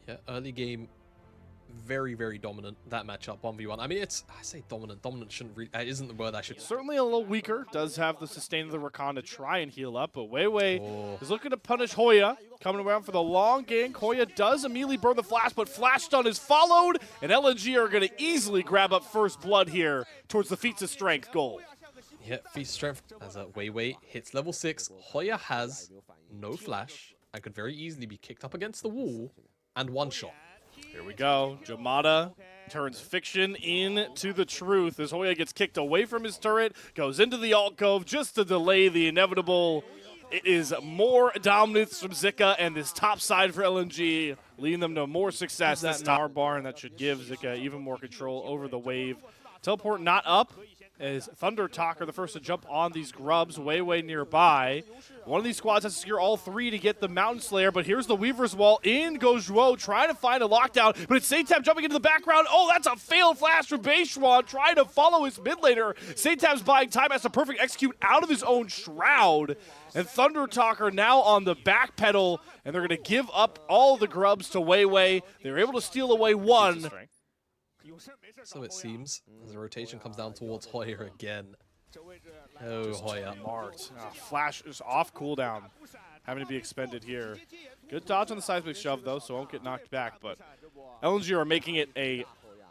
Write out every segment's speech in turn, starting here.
Yeah, early game, very, very dominant, that matchup, 1v1. I mean, I say dominant. Dominant isn't the word I should. Certainly a little weaker. Does have the sustain of the Rakan to try and heal up, but Weiwei is looking to punish Hoya. Coming around for the long game. Hoya does immediately burn the flash, but flash stun is followed, and LNG are going to easily grab up first blood here towards the feats of strength goal. Yeah, feats of strength as Weiwei hits level 6. Hoya has no flash and could very easily be kicked up against the wall and one shot. Here we go. Jamada turns fiction into the truth as Hoya gets kicked away from his turret, goes into the alcove just to delay the inevitable. It is more dominance from Zika and this top side for LNG, leading them to more success. That Nar bar, and that should give Zika even more control over the wave. Teleport not up as Thunder Talk are the first to jump on these grubs way nearby. One of these squads has to secure all three to get the Mountain Slayer, but here's the Weaver's Wall. In goes Zhuo trying to find a lockdown, but it's Satab jumping into the background. Oh, that's a failed flash from Beishuan trying to follow his mid laner. Satab's buying time, has to perfect execute out of his own shroud. And Thunder Talk are now on the back pedal, and they're going to give up all the grubs to Weiwei. They're able to steal away one. So it seems, as the rotation comes down towards Hoya again. Oh, Hoya. Marked. Flash is off cooldown, having to be expended here. Good dodge on the seismic shove, though, so won't get knocked back. But LNG are making it a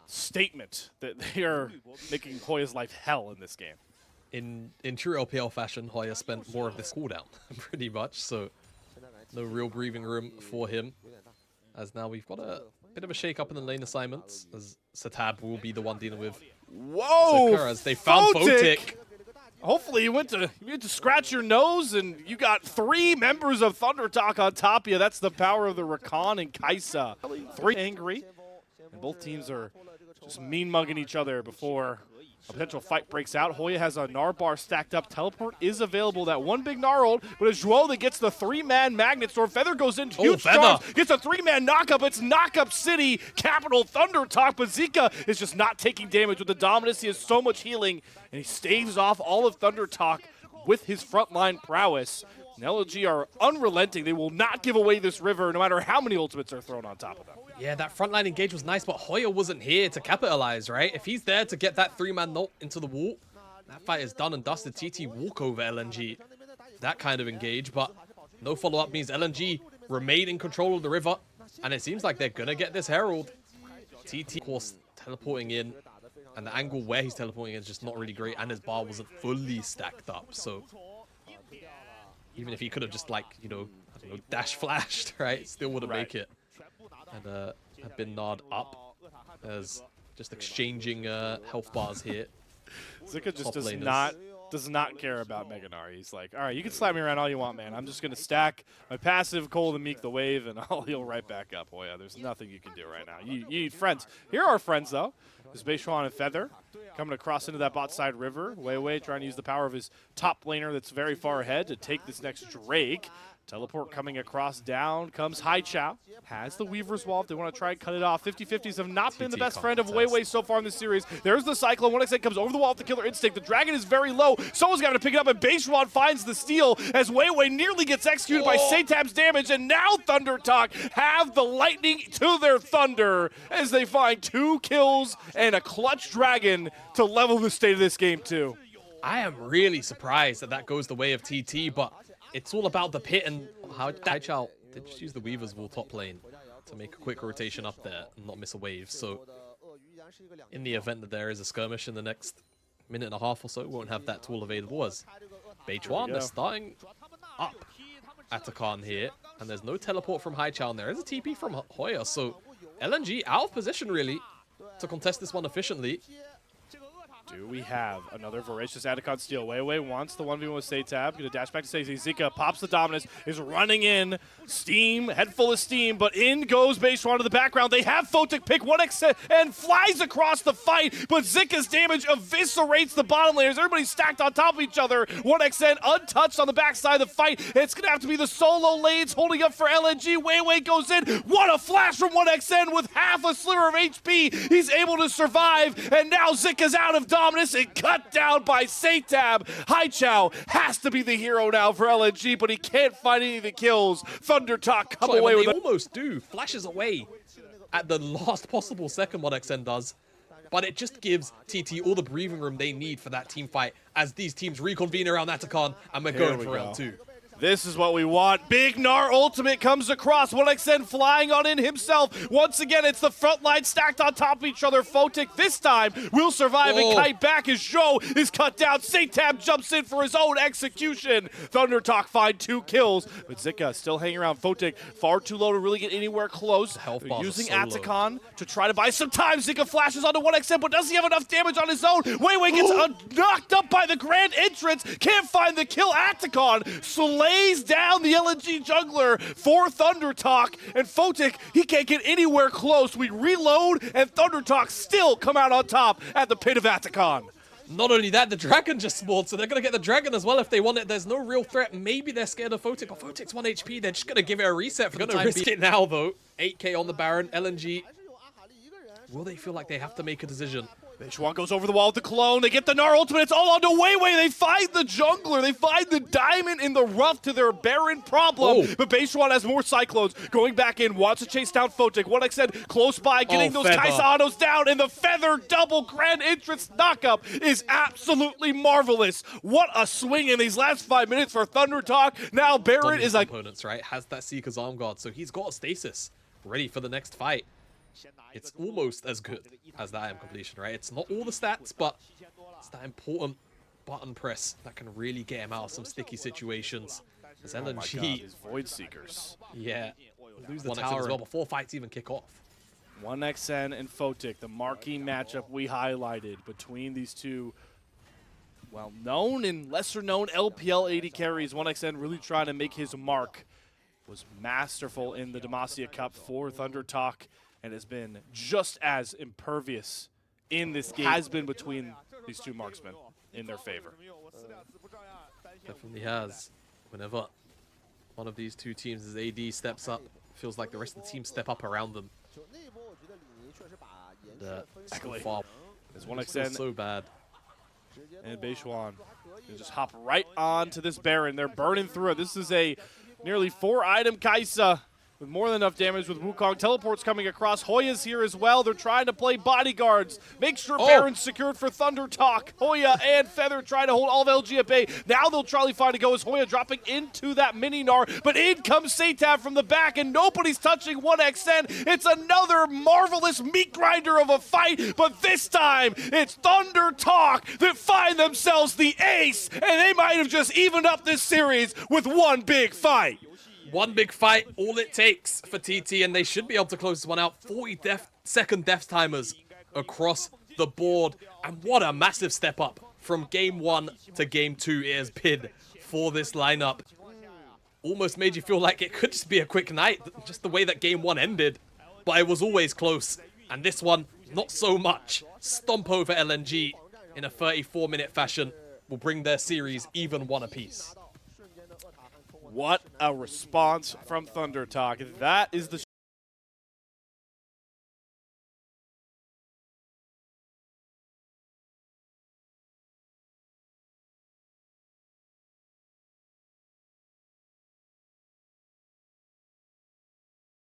statement that they are making Hoya's life hell in this game. In true LPL fashion, Hoya spent more of this cooldown, pretty much, so no real breathing room for him. As now we've got a bit of a shake-up in the lane assignments, as Satab will be the one dealing with Zika, as they found Photic. Hopefully you went to scratch your nose and you got 3 members of Thunder Talk on top of you. That's the power of the Rakan and Kaisa. 3 angry, and both teams are just mean-mugging each other before a potential fight breaks out. Hoya has a Gnar bar stacked up. Teleport is available. That one big Gnar ult, but it's Zhuo that gets the 3-man Magnet Storm. Feather goes in, huge charge, gets a 3-man knockup. It's Knockup City, capital Thunder Talk, but Zika is just not taking damage with the dominance. He has so much healing, and he staves off all of Thunder Talk with his frontline prowess. And LNG are unrelenting. They will not give away this river no matter how many ultimates are thrown on top of them. Yeah, that frontline engage was nice, but Hoya wasn't here to capitalize, right? If he's there to get that 3-man ult into the wall, that fight is done and dusted. TT walk over LNG. That kind of engage, but no follow-up means LNG remain in control of the river, and it seems like they're going to get this Herald. TT, of course, teleporting in, and the angle where he's teleporting in is just not really great, and his bar wasn't fully stacked up, so even if he could have just, like, you know, I don't know, dash flashed, right, still wouldn't make it. And have been gnawed up as just exchanging health bars here. Zika just does not care about Mega Gnar. He's like, all right, you can slap me around all you want, man. I'm just going to stack my passive, Cold and Meek the Wave, and I'll heal right back up. Oh, yeah, there's nothing you can do right now. You need friends. Here are friends, though. There's Beishuan and Feather coming across into that bot side river. Weiwei trying to use the power of his top laner that's very far ahead to take this next Drake. Teleport coming across, down comes Haichao. Has the Weaver's Wall if they want to try and cut it off. 50-50s have not been the best friend of Weiwei so far in this series. There's the Cyclone. 1xN comes over the wall with the Killer Instinct. The Dragon is very low. Someone's got to pick it up, and Beishuan finds the steal as Weiwei nearly gets executed by Satab's damage, and now Thunder Talk have the lightning to their thunder as they find 2 kills and a clutch Dragon to level the state of this game, too. I am really surprised that goes the way of TT, but it's all about the pit, and how Haichao did just use the Weaver's Wall top lane to make a quick rotation up there and not miss a wave. So in the event that there is a skirmish in the next minute and a half or so, we won't have that tool available as Beishuan, they're starting up Atakan here, and there's no teleport from Haichao, and there is a TP from Hoya, so LNG out of position really to contest this one efficiently. Do we have another voracious Atacon steal? Weiwei wants the 1v1 with Satab. Gonna dash back to Stacey. Zika pops the dominance, is running in. Steam, head full of steam, but in goes Beishuan to the background. They have Photic pick 1x and flies across the fight, but Zika's damage eviscerates the bottom laners. Everybody's stacked on top of each other. 1xN untouched on the backside of the fight. It's gonna have to be the solo lanes holding up for LNG. Weiwei goes in. What a flash from 1xN with half a sliver of HP. He's able to survive, and now Zika's out of ominous and cut down by Satab. Haichao has to be the hero now for LNG, but he can't find any of the kills. Thundertalk come away with they almost do. Flashes away at the last possible second, 1xN does. But it just gives TT all the breathing room they need for that team fight as these teams reconvene around Atacon, and we're going for round 2. This is what we want. Big Gnar ultimate comes across. 1xN flying on in himself. Once again, it's the front line stacked on top of each other. Photic this time will survive and kite back as Zhou is cut down. Satab jumps in for his own execution. Thundertalk find 2 kills, but Zika still hanging around. Photic far too low to really get anywhere close. Using so Atacon to try to buy some time. Zika flashes onto 1xN, but does he have enough damage on his own? Weiwei gets knocked up by the Grand Entrance. Can't find the kill. Atacon lays down the LNG jungler for Thundertalk, and Photic, he can't get anywhere close. We reload, and Thundertalk still come out on top at the pit of Atacon. Not only that, the dragon just spawned, so they're going to get the dragon as well if they want it. There's no real threat. Maybe they're scared of Photic, but Photic's 1 HP. They're just going to give it a reset for the time being. Risk it now, though. 8k on the Baron. LNG, will they feel like they have to make a decision? Beishwan goes over the wall with the clone. They get the Gnar ultimate. It's all onto Weiwei. They find the jungler. They find the diamond in the rough to their Baron problem. But Beishwan has more Cyclones. Going back in, wants to chase down Photic. 1xN close by, getting those Kaisanos down. And the Feather double Grand Entrance knockup is absolutely marvelous. What a swing in these last 5 minutes for Thundertalk. Now Baron is like... Opponents, right? Has that Seeker's Arm Guard, so he's got a stasis ready for the next fight. It's almost as good as that IM completion, right? It's not all the stats, but it's that important button press that can really get him out of some sticky situations. As LNG, these Void Seekers. Yeah, lose the tower as well before fights even kick off. 1xN and Photic, the marquee matchup we highlighted between these two well-known and lesser-known LPL AD carries. 1xN really trying to make his mark. Was masterful in the Demacia Cup for Thundertalk, and has been just as impervious in this game has been between these two marksmen in their favor. Definitely has. Whenever one of these two teams' AD steps up, feels like the rest of the team step up around them. Far. There's 1xN so bad. And Beishwan can just hop right on to this Baron. They're burning through it. This is a nearly 4-item Kaisa with more than enough damage with Wukong. Teleport's coming across. Hoya's here as well. They're trying to play bodyguards. Make sure Baron's secured for Thundertalk. Hoya and Feather trying to hold all of LG at bay. Now they'll try to find a go as Hoya dropping into that mini Gnar. But in comes Satab from the back, and nobody's touching 1xN. It's another marvelous meat grinder of a fight, but this time it's Thundertalk that find themselves the ace, and they might have just evened up this series with one big fight. One big fight, all it takes for TT, and they should be able to close this one out. 40-second death timers across the board, and what a massive step up from game 1 to game 2 it has been for this lineup. Almost made you feel like it could just be a quick night, just the way that game 1 ended, but it was always close, and this one, not so much. Stomp over LNG in a 34-minute fashion will bring their series even one apiece. What a response from Thundertalk. That is the